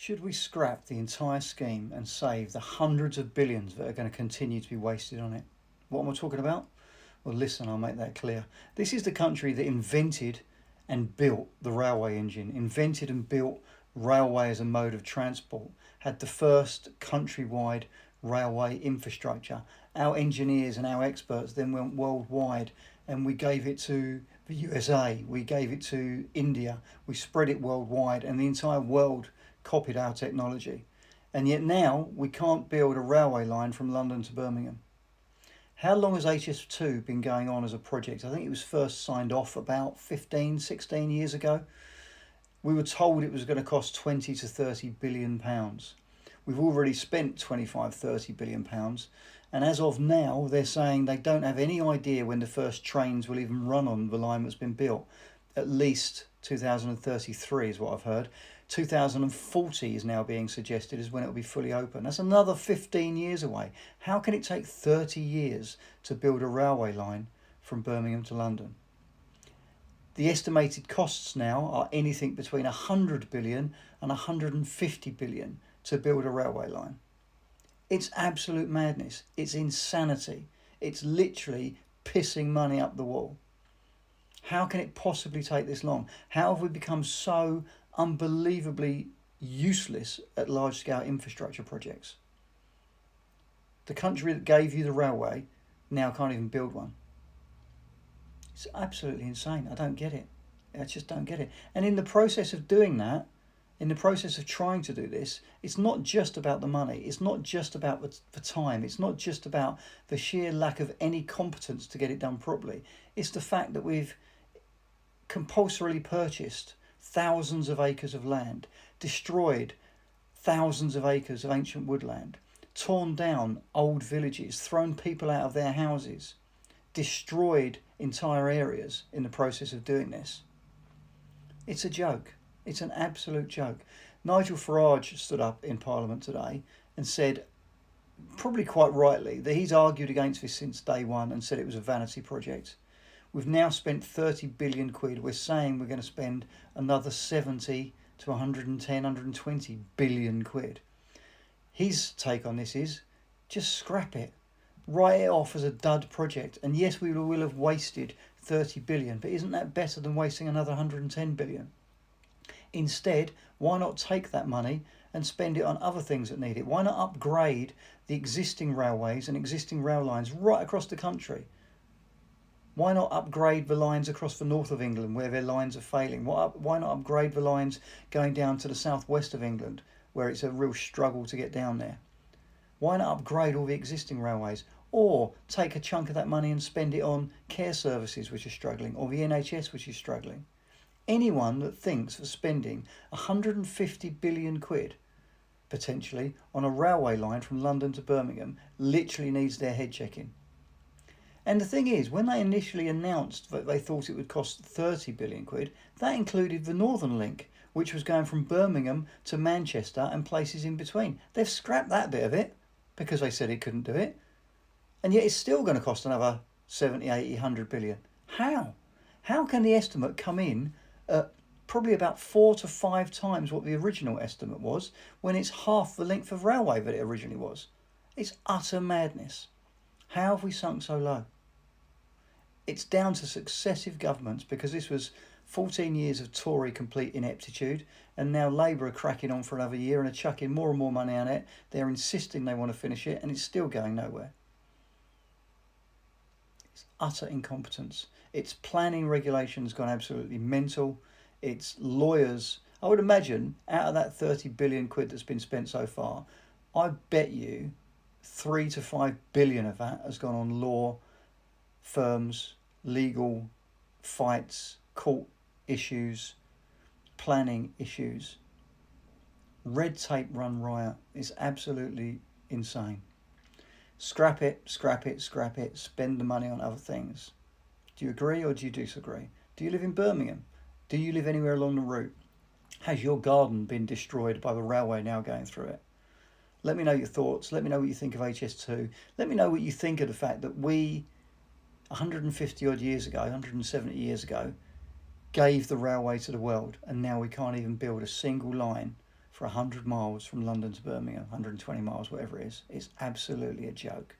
Should we scrap the entire scheme and save the hundreds of billions that are going to continue to be wasted on it? What am I talking about? Well, listen, I'll make that clear. This is the country that invented and built the railway engine, invented and built railway as a mode of transport, had the first countrywide railway infrastructure. Our engineers and our experts then went worldwide, and we gave it to the USA, we gave it to India, we spread it worldwide, and the entire world copied our technology. And yet now we can't build a railway line from London to Birmingham. How long has HS2 been going on as a project? I think it was first signed off about 15, 16 years ago. We were told it was going to cost 20 to 30 billion pounds. We've already spent 25, 30 billion pounds. And as of now, they're saying they don't have any idea when the first trains will even run on the line that's been built. At least 2033 is what I've heard. 2040 is now being suggested as when it will be fully open. That's another 15 years away. How can it take 30 years to build a railway line from Birmingham to London? The estimated costs now are anything between 100 billion and 150 billion to build a railway line. It's absolute madness. It's insanity. It's literally pissing money up the wall. How can it possibly take this long? How have we become so unbelievably useless at large-scale infrastructure projects? The country that gave you the railway now can't even build one. It's absolutely insane. I don't get it. I just don't get it. And in the process of doing that, in the process of trying to do this, it's not just about the money. It's not just about the time. It's not just about the sheer lack of any competence to get it done properly. It's the fact that we've compulsorily purchased thousands of acres of land, destroyed thousands of acres of ancient woodland, torn down old villages, thrown people out of their houses, destroyed entire areas in the process of doing this. It's a joke. It's an absolute joke. Nigel Farage stood up in Parliament today and said, probably quite rightly, that he's argued against this since day one and said it was a vanity project. We've now spent 30 billion quid. We're saying we're going to spend another 70 to 110, 120 billion quid. His take on this is just scrap it. Write it off as a dud project. And yes, we will have wasted 30 billion, but isn't that better than wasting another 110 billion? Instead, why not take that money and spend it on other things that need it? Why not upgrade the existing railways and existing rail lines right across the country? Why not upgrade the lines across the north of England where their lines are failing? Why not upgrade the lines going down to the southwest of England where it's a real struggle to get down there? Why not upgrade all the existing railways? Or take a chunk of that money and spend it on care services which are struggling, or the NHS which is struggling? Anyone that thinks of spending 150 billion quid potentially on a railway line from London to Birmingham literally needs their head checking. And the thing is, when they initially announced that they thought it would cost 30 billion quid, that included the Northern Link, which was going from Birmingham to Manchester and places in between. They've scrapped that bit of it because they said it couldn't do it. And yet it's still going to cost another 70, 80, 100 billion. How? How can the estimate come in at probably about 4 to 5 times what the original estimate was when it's half the length of railway that it originally was? It's utter madness. How have we sunk so low? It's down to successive governments, because this was 14 years of Tory complete ineptitude, and now Labour are cracking on for another year and are chucking more and more money on it. They're insisting they want to finish it, and it's still going nowhere. It's utter incompetence. Its planning regulations gone absolutely mental. Its lawyers, I would imagine, out of that 30 billion quid that's been spent so far, I bet you 3 to 5 billion of that has gone on law firms, legal fights, court issues, planning issues. Red tape run riot. It's absolutely insane. Scrap it, scrap it, scrap it. Spend the money on other things. Do you agree or do you disagree? Do you live in Birmingham? Do you live anywhere along the route? Has your garden been destroyed by the railway now going through it? Let me know your thoughts. Let me know what you think of HS2. Let me know what you think of the fact that we, 150 odd years ago, 170 years ago, gave the railway to the world, and now we can't even build a single line for 100 miles from London to Birmingham, 120 miles, whatever it is. It's absolutely a joke.